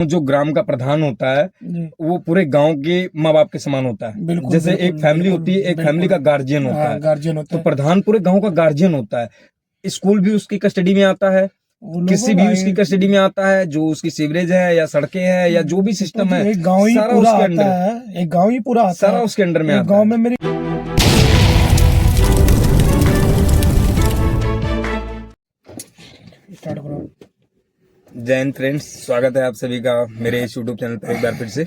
जो ग्राम का प्रधान होता है जी, वो पूरे गांव के माँ बाप के समान होता है। बिल्कुल जैसे बिल्कुल एक फैमिली बिल्कुल होती है, एक फैमिली बिल्कुल। का गार्जियन होता हाँ, है, गार्जियन होता तो है। प्रधान पूरे गांव का गार्जियन होता है। स्कूल भी उसकी कस्टडी में आता है, वो कृषि लोगों भी का उसकी कस्टडी में आता है, जो उसकी सीवरेज है या सड़कें हैं या जो भी तो सिस्टम जी है एक गांव ही सारा पूरा उसके आता अंडर, है, एक गांव ही पूरा आता सारा है। उसके अंडर में एक आता गांव है। में मेरी स्टार्ट करो। जय हिंद फ्रेंड्स, स्वागत है आप सभी का मेरे इस यूट्यूब चैनल पर एक बार फिर से।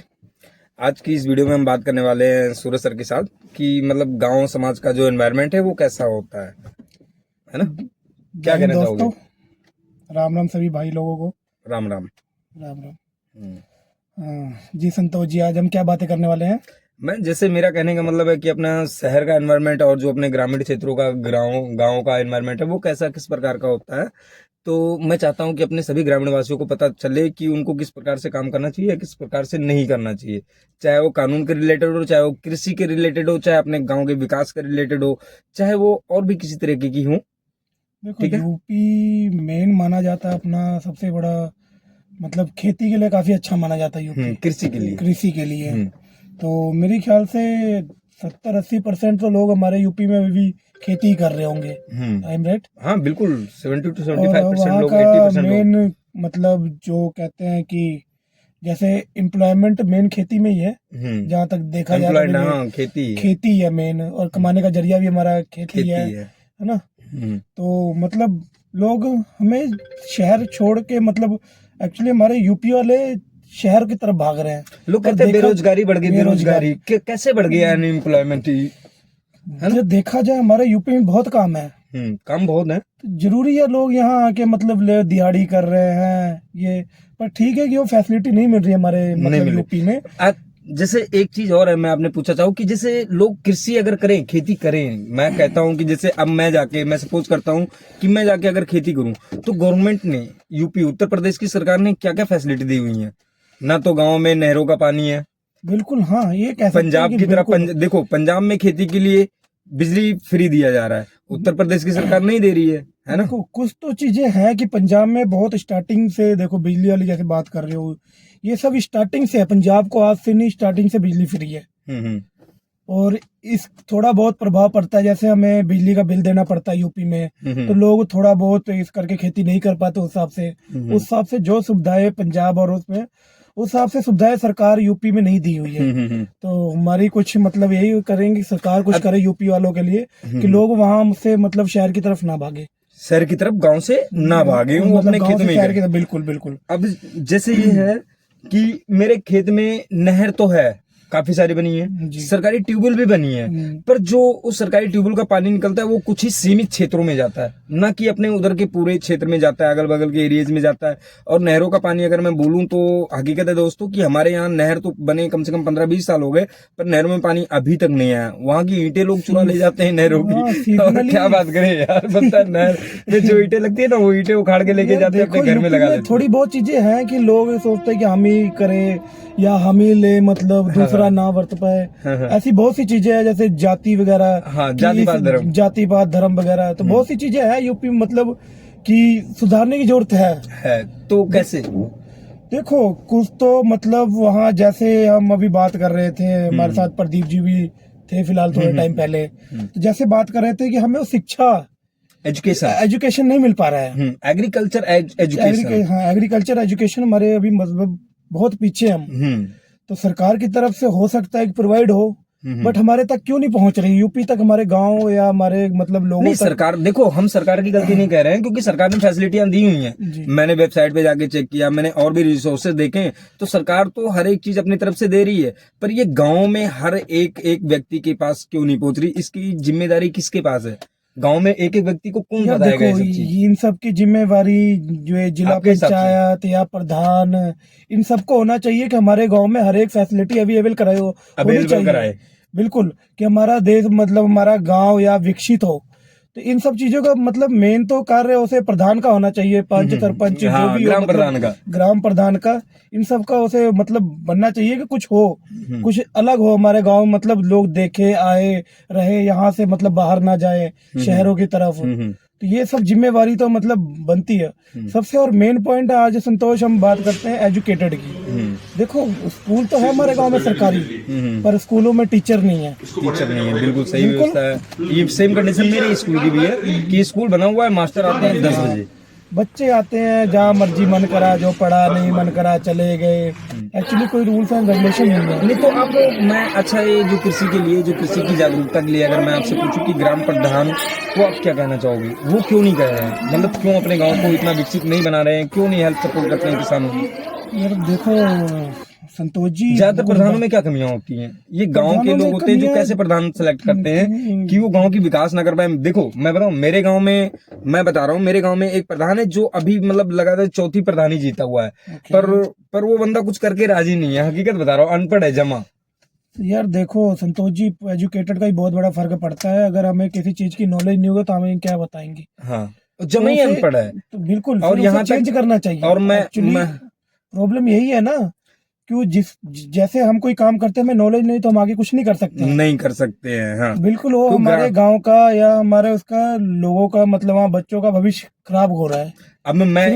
आज की इस वीडियो में हम बात करने वाले हैं सूरज सर के साथ कि मतलब गांव समाज का जो एनवायरनमेंट है वो कैसा होता है ना। क्या जय हिंद कहना चाहोगे? दोस्तों, राम राम सभी भाई लोगों को। राम राम। राम राम। हम्म। जी संतोष जी, आज हम क्या बातें करने वाले हैं? मैं जैसे मेरा कहने का मतलब है कि अपना शहर का एनवायरनमेंट और जो अपने ग्रामीण क्षेत्रों का गांव गांव का एनवायरनमेंट है वो कैसा किस प्रकार का होता है। तो मैं चाहता हूं कि अपने सभी ग्रामीण वासियों को पता चले कि उनको किस प्रकार से काम करना चाहिए, किस प्रकार से नहीं करना चाहिए। चाहे वो कानून के रिलेटेड हो, चाहे वो कृषि के रिलेटेड हो, चाहे अपने गांव के विकास के रिलेटेड हो, चाहे वो और भी किसी तरीके की हो। देखो, ठीक है। यूपी मेन माना जाता है अपना सबसे बड़ा, मतलब खेती के लिए काफी अच्छा माना जाता है यूपी, कृषि के लिए। कृषि के लिए। हम्म। तो मेरे ख्याल से 70-80% तो लोग हमारे यूपी में अभी भी खेती ही कर रहे होंगे। I am right? हाँ बिल्कुल, 70 to और 75% वहाँ लोग, का 80% लोग। मेन मतलब जो कहते हैं कि जैसे एम्प्लॉयमेंट मेन खेती में ही है, जहाँ तक देखा जाए तो एम्प्लॉयड, अभी हाँ खेती है। खेती है मेन, और कमाने का जरिया भी हमारा खेती खेती है है। है ना? हम्म। तो मतलब लोग हमें शहर छोड़ के, मतलब एक्चुअली हमारे यूपी वाले शहर की तरफ भाग रहे हैं। लोग और कहते हैं देखा बेरोजगारी बढ़ गई, बेरोजगारी, बेरोजगारी कैसे बढ़ गया अनएम्प्लॉयमेंट, है ना। जो देखा जाए हमारे यूपी में बहुत काम है। काम बहुत है। तो जरूरी है लोग यहाँ आके मतलब ले दिहाड़ी कर रहे हैं ये, पर ठीक है कि वो फैसिलिटी नहीं मिल रही है हमारे नहीं मतलब मिले। यूपी में। जैसे एक चीज और है, मैं आपने पूछा चाहूँ कि जैसे लोग कृषि अगर करें, खेती करें, मैं कहता हूँ कि जैसे अब मैं सपोज करता हूँ कि मैं जाके अगर खेती करूँ, तो गवर्नमेंट ने, यूपी उत्तर प्रदेश की सरकार ने क्या क्या फैसिलिटी दी हुई है। ना तो गाँव में नहरों का पानी है। बिल्कुल, हाँ, ये कह सकते हैं पंजाब कि की तरह बिल्कुल। देखो, पंजाब में खेती के लिए बिजली फ्री दिया जा रहा है, उत्तर प्रदेश की सरकार नहीं दे रही है ना। देखो, कुछ तो चीजें हैं कि पंजाब में बहुत स्टार्टिंग से, देखो बिजली वाली जैसे बात कर रहे हो, ये सब स्टार्टिंग से है। पंजाब को आज से नहीं, स्टार्टिंग से बिजली फ्री है। हम्म। और इस थोड़ा बहुत प्रभाव पड़ता है, जैसे हमें बिजली का बिल देना पड़ता है यूपी में, तो लोग थोड़ा बहुत इस करके खेती नहीं कर पाते। उस हिसाब से जो सुविधाएं पंजाब और उसमें, उस हिसाब से सुविधाएं सरकार यूपी में नहीं दी हुई है। तो हमारी कुछ मतलब यही करेंगे कि सरकार कुछ करे यूपी वालों के लिए, कि लोग वहां से मतलब शहर की तरफ ना भागे, शहर की तरफ गांव से ना भागे, वो मतलब अपने गांव खेतों से में ही शहर करें। की तरफ। बिल्कुल बिल्कुल। अब जैसे ये है कि मेरे खेत में नहर तो है, काफी सारी बनी है, जी। सरकारी ट्यूबवेल भी बनी है, पर जो उस सरकारी ट्यूबवेल का पानी निकलता है वो कुछ ही सीमित क्षेत्रों में जाता है, ना कि अपने उधर के पूरे क्षेत्र में जाता है, अगल बगल के एरियाज में जाता है। और नहरों का पानी अगर मैं बोलूं तो हकीकत है दोस्तों कि हमारे यहाँ नहर तो बने कम से कम 15-20 साल हो गए, पर नहरों में पानी अभी तक नहीं आया। वहां की ईंटें लोग चुरा ले जाते हैं नहरों की। और सीजनली क्या बात करें यार, पता है नहर में जो ईंटें लगती है ना, वो ईंटें उखाड़ के लेके जाते हैं, अपने देखो, घर में यूपी लगा में लेते थोड़ी बहुत चीजें हैं कि लोग सोचते हैं कि हम ही करें या हम ही ले, मतलब दूसरा ना बरत पाए। ऐसी बहुत सी चीजें हैं, जैसे जाति वगैरह, हाँ, कि जातिवाद धर्म। जातिवाद धर्म वगैरह, तो बहुत सी चीजें हैं यूपी में, मतलब कि सुधारने की जरूरत है। तो कैसे? देखो, कुछ तो मतलब वहाँ जैसे हम अभी बात कर रहे थे, हमारे साथ प्रदीप जी भी थे फिलहाल थोड़े टाइम पहले, तो जैसे बात कर रहे थे कि हमें वो शिक्षा, एजुकेशन नहीं मिल पा रहा है। Agriculture education. हाँ, एग्रीकल्चर एजुकेशन हमारे अभी मतलब बहुत पीछे हम। तो सरकार की तरफ से हो सकता है कि प्रोवाइड हो, बट हमारे तक क्यों नहीं पहुंच रही यूपी तक, हमारे गांव या हमारे मतलब लोगों नहीं, तक। सरकार देखो, हम सरकार की गलती नहीं कह रहे हैं, क्योंकि सरकार ने फैसिलिटियां दी हुई हैं। जी। मैंने वेबसाइट पे जाके चेक किया, मैंने और भी रिसोर्सेज देखे, तो सरकार तो हर एक चीज अपनी तरफ से दे रही है, पर ये गांव में हर एक एक व्यक्ति के पास क्यों नहीं पहुंच रही, इसकी जिम्मेदारी किसके पास है? गांव में एक एक व्यक्ति को कौन यार बताएगा देखो, ये सब चीज? इन सब की जिम्मेवारी जो है जिला आपके हिसाब से? पंचायत या प्रधान, इन सबको होना चाहिए कि हमारे गांव में हर एक फैसिलिटी अवेलेबल कराए होनी अवेलेबल चाहिए। कराए। बिल्कुल, कि हमारा देश मतलब हमारा गांव या विकसित हो। तो इन सब चीजों का मतलब मेन तो कार्य उसे प्रधान का होना चाहिए, पंच सरपंच जो हाँ, भी हो, ग्राम मतलब प्रधान का। ग्राम प्रधान का। इन सब का उसे मतलब बनना चाहिए कि कुछ हो, कुछ अलग हो हमारे गांव में, मतलब लोग देखे आए रहे, यहाँ से मतलब बाहर ना जाए शहरों की तरफ। तो ये सब जिम्मेवारी तो मतलब बनती है सबसे। और मेन पॉइंट आज संतोष हम बात करते हैं एजुकेटेड की। देखो स्कूल तो है हमारे गांव में सरकारी, पर स्कूलों में टीचर नहीं है। टीचर नहीं है, बिल्कुल सही व्यवस्था है। ये सेम कंडीशन मेरे स्कूल की भी है कि स्कूल बना हुआ है, मास्टर आते हैं 10 बजे, बच्चे आते हैं जहाँ मर्जी मन करा, जो पढ़ा नहीं मन करा चले गए। एक्चुअली कोई रूल्स एंड रेगुलेशन नहीं है। नहीं तो अब मैं अच्छा ये जो कृषि के लिए, जो कृषि की जागरूकता के लिए अगर मैं आपसे पूछूं कि ग्राम प्रधान को आप क्या कहना चाहोगे, वो क्यों नहीं कर रहे हैं, मतलब क्यों अपने गांव को इतना विकसित नहीं बना रहे हैं, क्यों नहीं हेल्प सपोर्ट करते हैं किसानों की? यार देखो संतोष जी, ज्यादातर प्रधानों में क्या कमियां होती हैं? ये गांव के लोग होते हैं जो कैसे प्रधान सेलेक्ट करते हैं कि वो गांव की विकास ना कर पाए। देखो मैं बताऊं, मेरे गांव में, मैं बता रहा हूं, मेरे गांव में एक प्रधान है जो अभी मतलब लगातार चौथी प्रधानी जीता हुआ है, पर वो बंदा कुछ करके राजी नहीं है। हकीकत बता रहा हूँ, अनपढ़ है जमा। यार देखो संतोष जी, एजुकेटेड का ही बहुत बड़ा फर्क पड़ता है। अगर हमें किसी चीज की नॉलेज नहीं होगा तो हमें क्या बताएंगे। हाँ, जमा ही अनपढ़ है तो बिल्कुल, और यहाँ चेंज करना चाहिए। और मैं प्रॉब्लम यही है ना, क्यों जैसे हम कोई काम करते हैं, हमें नॉलेज नहीं तो हम आगे कुछ नहीं कर सकते हैं। हाँ बिल्कुल, वो हमारे गांव का या हमारे उसका लोगों का मतलब वहाँ बच्चों का भविष्य खराब हो रहा है। अब मैं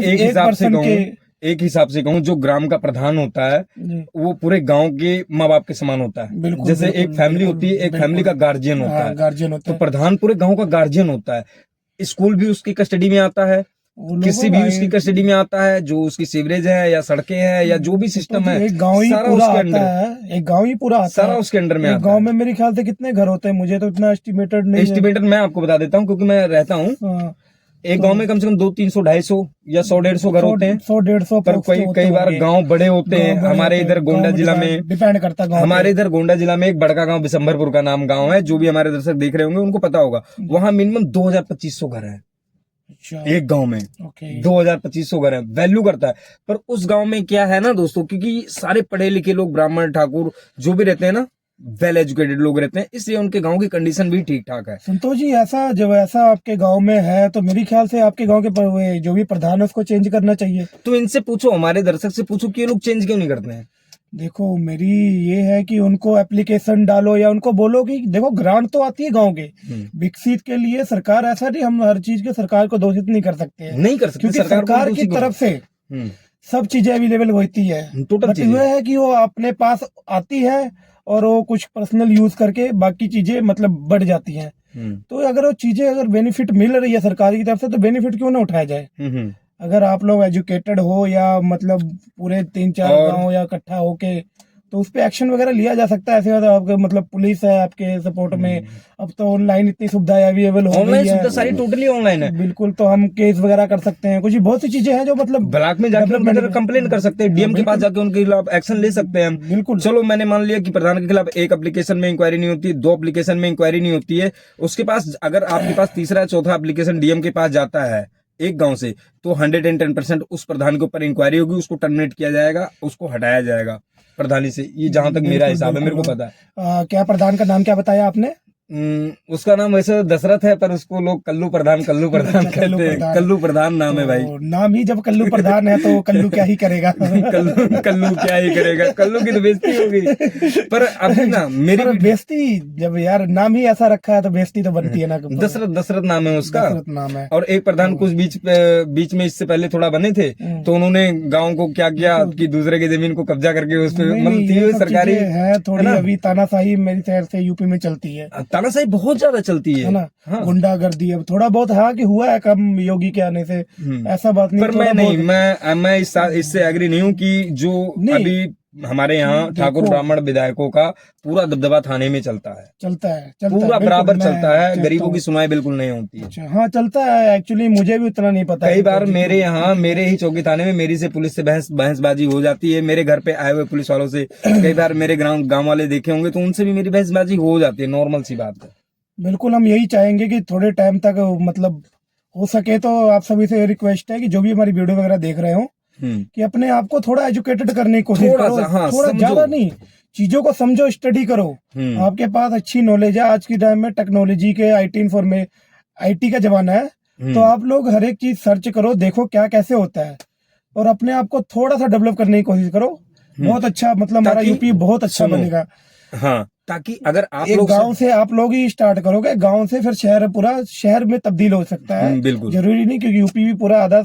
एक हिसाब से कहूँ जो ग्राम का प्रधान होता है वो पूरे गांव के माँ बाप के समान होता है। जैसे एक फैमिली होती है, एक फैमिली का गार्जियन होता है, तो प्रधान पूरे गांव का गार्जियन होता है। स्कूल भी उसकी कस्टडी में आता है, किसी भी उसकी कस्टडी में आता है, जो उसकी सीवरेज है या सड़कें हैं या जो भी सिस्टम है, एक गांव ही पूरा आता है, एक गांव ही पूरा आता सारा उसके अंडर में आता है। गांव में मेरे ख्याल से कितने घर होते हैं, मुझे तो इतना एस्टिमेटेड नहीं। एस्टिमेटेड मैं आपको बता देता हूँ क्योंकि मैं रहता हूँ। एक गांव में कम से कम 200, 300, 250 या 100, 150 घर होते हैं। 100-150 पर कई बार गांव बड़े होते हैं। हमारे इधर गोंडा जिला में डिपेंड करता है। हमारे इधर गोंडा जिला में एक बड़का गांव बिशंभरपुर का नाम गांव है, जो भी हमारे दर्शक देख रहे होंगे उनको पता होगा। वहाँ मिनिमम 2200 घर है एक गांव में। 2200 घर है, वैल्यू करता है। पर उस गांव में क्या है ना दोस्तों, क्योंकि सारे पढ़े लिखे लोग, ब्राह्मण ठाकुर जो भी रहते हैं ना, वेल एजुकेटेड लोग रहते हैं, इसलिए उनके गांव की कंडीशन भी ठीक ठाक है। संतोष जी, जब ऐसा आपके गांव में है तो मेरे ख्याल से आपके गांव के जो भी प्रधान है उसको चेंज करना चाहिए। तो इनसे पूछो, हमारे दर्शक से पूछो कि ये लोग चेंज क्यों नहीं करते हैं। देखो मेरी ये है कि उनको एप्लीकेशन डालो या उनको बोलो कि देखो ग्रांट तो आती है गांव के विकसित के लिए। सरकार ऐसा नहीं, हम हर चीज के सरकार को दोषित नहीं कर सकते, क्योंकि सरकार की तरफ से सब चीजें अवेलेबल होती है। बट यह है कि वो अपने पास आती है और वो कुछ पर्सनल यूज करके बाकी चीजें मतलब बढ़ जाती हैं। तो अगर वो चीजें अगर बेनिफिट मिल रही है सरकार की तरफ से तो बेनिफिट क्यों ना उठाया जाए। अगर आप लोग एजुकेटेड हो या मतलब पूरे 3-4 गांव या इकट्ठा होके, तो उस पे एक्शन वगैरह लिया जा सकता है। ऐसे आपके मतलब पुलिस है आपके सपोर्ट में। अब तो ऑनलाइन इतनी सुविधाएं अवेलेबल हो गई है, सारी टोटली ऑनलाइन है। बिल्कुल, तो हम केस वगैरह कर सकते हैं, कुछ बहुत सी चीजें हैं जो मतलब ब्लॉक में जाकर कंप्लेन कर सकते हैं, डीएम के पास जाकर उनके खिलाफ एक्शन ले सकते हैं। बिल्कुल, चलो मैंने मान लिया कि प्रधान के खिलाफ एक एप्लीकेशन में इंक्वायरी नहीं होती, 2 एप्लीकेशन में इंक्वायरी नहीं होती है, उसके पास अगर आपके पास तीसरा चौथा एप्लीकेशन डीएम के पास जाता है एक गांव से, तो 110% उस प्रधान के ऊपर इंक्वायरी होगी, उसको टर्मिनेट किया जाएगा, उसको हटाया जाएगा प्रधानी से। ये जहां तक मेरा हिसाब है, मेरे को पता है। क्या प्रधान का नाम क्या बताया आपने? उसका नाम वैसे दशरथ है, पर उसको लोग कल्लू प्रधान कहते हैं। कल्लू प्रधान नाम है भाई। नाम ही जब कल्लू प्रधान है तो कल्लू क्या ही करेगा। कल्लू क्या ही करेगा, कल्लू की तो बेइज्जती होगी। पर अभी ना मेरी बेइज्जती, जब यार नाम ही ऐसा रखा है तो बेइज्जती तो बनती है ना। दशरथ नाम है उसका, दशरथ नाम है। और एक प्रधान कुछ बीच में इससे पहले थोड़ा बने थे, तो उन्होंने गाँव को क्या किया कि दूसरे की जमीन को कब्जा करके उस पर मतलब सरकारी है थोड़ी अभी तानाशाही मेरी शहर से यूपी में चलती है। तानाशाही बहुत ज्यादा चलती है ना। हाँ। गुंडागर्दी अब थोड़ा बहुत हाँ कि हुआ है कम योगी के आने से, ऐसा बात नहीं। पर मैं इससे एग्री नहीं हूँ कि जो अभी हमारे यहाँ ठाकुर ब्राह्मण विधायकों का पूरा दबदबा थाने में चलता है पूरा बराबर चलता है, गरीबों की सुनवाई बिल्कुल नहीं होती है। हाँ चलता है, एक्चुअली मुझे भी उतना नहीं पता। कई बार मेरे यहाँ मेरे ही चौकी थाने में मेरी से पुलिस से बहसबाजी हो जाती है। मेरे घर पे आए हुए पुलिस वालों से कई बार मेरे गाँव वाले देखे होंगे तो उनसे भी मेरी बहसबाजी हो जाती है, नॉर्मल सी बात है। बिल्कुल, हम यही चाहेंगे कि थोड़े टाइम तक मतलब हो सके तो आप सभी से रिक्वेस्ट है कि जो भी हमारी वीडियो वगैरह देख रहे हो कि अपने आप को थोड़ा एजुकेटेड करने की कोशिश करो। हाँ, थोड़ा ज्यादा नहीं, चीजों को समझो, स्टडी करो। आपके पास अच्छी नॉलेज है। आज के टाइम में टेक्नोलॉजी के आईटी का जमाना है, तो आप लोग हर एक चीज सर्च करो, देखो क्या कैसे होता है और अपने आप को थोड़ा सा डेवलप करने की कोशिश करो। बहुत अच्छा, मतलब हमारा यूपी बहुत अच्छा बनेगा। हाँ, ताकि अगर आप एक लोग गांव से आप लोग ही स्टार्ट करोगे, गांव से फिर शहर, पूरा शहर में तब्दील हो सकता है। बिल्कुल जरूरी नहीं, क्योंकि यूपी भी पूरा आधा,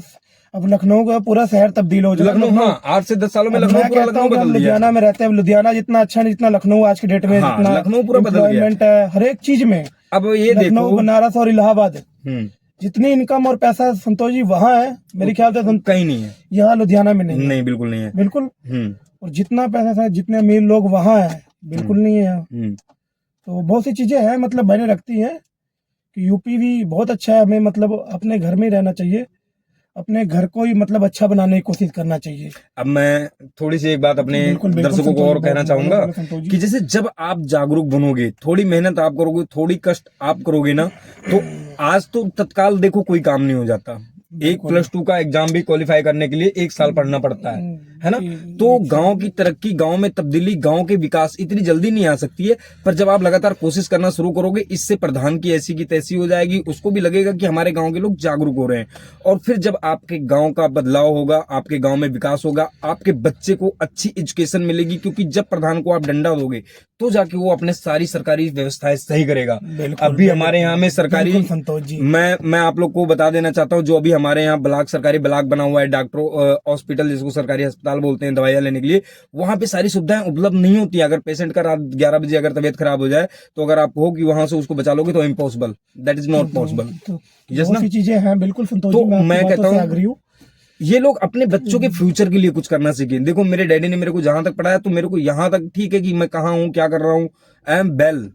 अब लखनऊ का पूरा शहर तब्दील हो जाएगा। लखनऊ, हाँ 8 से 10 सालों में अब लखनऊ मैं पूरा कहता हूँ लखनऊ कि हम बदल दिया। लुधियाना में रहते हैं, लुधियाना जितना अच्छा नहीं जितना लखनऊ आज की डेट में, हाँ, जितना लखनऊ पूरा बदल गया। एम्प्लॉयमेंट है हर एक चीज में। अब ये लखनऊ, देखो, बनारस और इलाहाबाद, हम्म, जितनी इनकम और पैसा संतोष जी वहाँ है, मेरे ख्याल से कहीं नहीं है, यहाँ लुधियाना में नहीं है। नहीं बिल्कुल नहीं है। बिल्कुल। हम्म और जितना पैसा था, जितने अमीर लोग वहाँ है, बिल्कुल नहीं है यहाँ। हम्म तो बहुत सी चीजें हैं, मतलब मैंने रखती हैं कि यूपी भी बहुत अच्छा है। हमें मतलब अपने घर में ही रहना चाहिए, अपने घर को ही मतलब अच्छा बनाने की कोशिश करना चाहिए। अब मैं थोड़ी सी एक बात अपने बिल्कुल, बिल्कुल दर्शकों को संतोष और जी, कहना बोलो, चाहूंगा बोलो संतोष जी। कि जैसे जब आप जागरूक बनोगे, थोड़ी मेहनत आप करोगे, थोड़ी कष्ट आप करोगे ना, तो आज तो तत्काल देखो कोई काम नहीं हो जाता। एक +2 का एग्जाम भी क्वालिफाई करने के लिए 1 साल पढ़ना पड़ता है ना। तो गांव की तरक्की, गांव में तब्दीली, गांव के विकास इतनी जल्दी नहीं आ सकती है, पर जब आप लगातार कोशिश करना शुरू करोगे, इससे प्रधान की ऐसी की तैसी हो जाएगी, उसको भी लगेगा कि हमारे गांव के लोग जागरूक हो रहे हैं। और फिर जब आपके गांव का बदलाव होगा, आपके गांव में विकास होगा, आपके बच्चे को अच्छी एजुकेशन मिलेगी, क्योंकि जब प्रधान को आप डंडा दोगे तो जाके वो अपने सारी सरकारी व्यवस्थाएं सही करेगा। अभी हमारे यहाँ में सरकारी, संतोष जी, मैं आप लोग को बता देना चाहता हूँ, जो अभी हमारे यहाँ ब्लॉक, सरकारी ब्लॉक बना हुआ है, डॉक्टरों हॉस्पिटल जिसको सरकारी अस्पताल बोलते हैं, दवाइयां लेने के लिए, वहां पे सारी सुविधाएं उपलब्ध नहीं होती है। अगर पेशेंट का रात 11 बजे अगर तबियत खराब हो जाए, तो अगर आप हो कि वहां से उसको बचा लोगे, तो impossible, that is not possible. बहुत सी चीजें हैं, बिल्कुल संतोष तो जी, मैं कहता हूँ एग्री हूँ। ये लोग अपने बच्चों के फ्यूचर के लिए कुछ करना सीखे। देखो मेरे डैडी ने मेरे को जहां तक पढ़ाया, तो मेरे को यहां तक ठीक है कि मैं कहाँ हूँ, क्या कर रहा हूँ, I am well,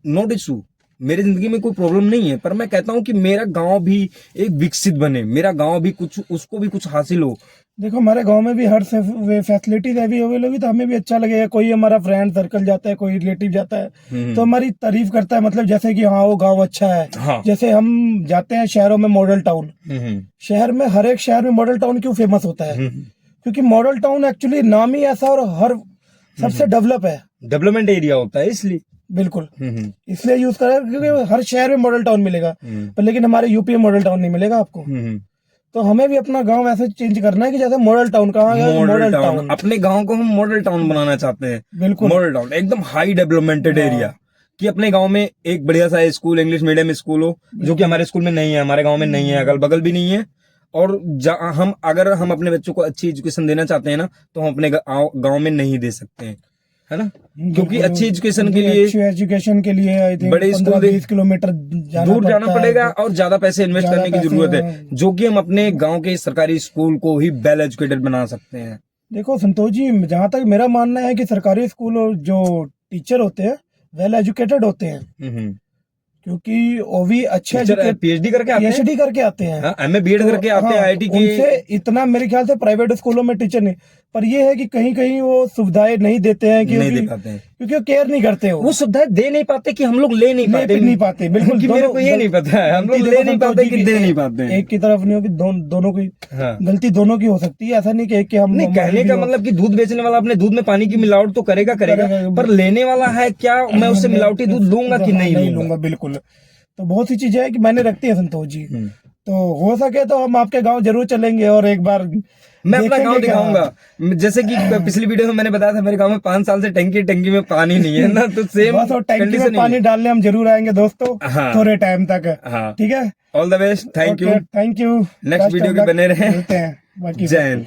not issue, मेरी जिंदगी में कोई प्रॉब्लम नहीं है। पर मैं कहता हूँ कि मेरा गांव भी एक विकसित बने, मेरा गांव भी कुछ, उसको भी कुछ हासिल हो। देखो हमारे गांव में भी हर फैसिलिटीज अवेलेबल होगी, तो हमें भी अच्छा लगेगा। कोई हमारा फ्रेंड सर्कल जाता है, कोई रिलेटिव जाता है, तो हमारी तारीफ करता है, मतलब जैसे कि हाँ वो गांव अच्छा है। हाँ। जैसे हम जाते हैं शहरों में, मॉडल टाउन, शहर में, हर एक शहर में मॉडल टाउन क्यों फेमस होता है? क्योंकि मॉडल टाउन एक्चुअली नाम ही ऐसा, और हर सबसे डेवलप है, डेवलपमेंट एरिया होता है, इसलिए बिल्कुल इसलिए यूज करा, क्योंकि हर शहर में मॉडल टाउन मिलेगा, पर लेकिन हमारे यूपी में मॉडल टाउन नहीं मिलेगा आपको। तो हमें भी अपना गांव ऐसे चेंज करना है कि जैसे मॉडल टाउन, कहाँ गया मॉडल टाउन, अपने गांव को हम मॉडल टाउन बनाना चाहते हैं। बिल्कुल मॉडल टाउन एकदम हाई डेवलपमेंटेड एरिया, कि अपने गांव में एक बढ़िया सा स्कूल, इंग्लिश मीडियम स्कूल हो, जो कि हमारे स्कूल में नहीं है, हमारे गांव में नहीं है, अगल बगल भी नहीं है। और हम अगर हम अपने बच्चों को अच्छी एजुकेशन देना चाहते हैं ना, तो हम अपने गांव में नहीं दे सकते हैं, है ना, क्योंकि अच्छी एजुकेशन के लिए, अच्छी एजुकेशन के लिए आई थिंक बड़े स्कूल 20 किलोमीटर दूर जाना पड़ेगा, और ज्यादा पैसे इन्वेस्ट करने की जरूरत है, जो कि हम अपने गांव के सरकारी स्कूल को ही वेल एजुकेटेड बना सकते हैं। देखो संतोष जी, जहां तक मेरा मानना है कि सरकारी स्कूल और जो टीचर होते हैं वेल एजुकेटेड होते हैं, क्योंकि वो भी अच्छे पीएचडी करके आते हैं, पीएचडी करके आते हैं, एमए बीएड करके आते हैं, आईआईटी की। उनसे इतना मेरे ख्याल से प्राइवेट स्कूलों में टीचर नहीं, पर ये है कि कहीं कहीं वो सुविधाएं नहीं देते हैं, क्योंकि वो केयर नहीं करते, वो सुविधाएं दे नहीं पाते कि हम लोग ले नहीं पाते। बिल्कुल, कि मेरे को ये नहीं पता है, हम लोग ले नहीं पाते कि दे नहीं पाते। एक की तरफ नहीं होगी, दोनों की गलती दोनों की हो सकती है। ऐसा नहीं कि हम नहीं, कहने का मतलब कि दूध बेचने वाला अपने दूध में पानी की मिलावट तो करेगा, पर लेने वाला है क्या, मैं उससे मिलावटी दूध लूंगा कि नहीं लूंगा? बिल्कुल। तो बहुत सी चीजें हैं कि मैंने रखती है संतोष जी, तो हो सके तो हम आपके गांव जरूर चलेंगे और एक बार मैं अपना गांव दिखाऊंगा। जैसे कि पिछली वीडियो में मैंने बताया था, मेरे गांव में 5 साल से टंकी में पानी नहीं है ना, तो सेम टंकी में पानी डालने हम जरूर आएंगे दोस्तों, थोड़े टाइम तक। ठीक है, all the best, thank you next video के बने रहे। जय हिंद।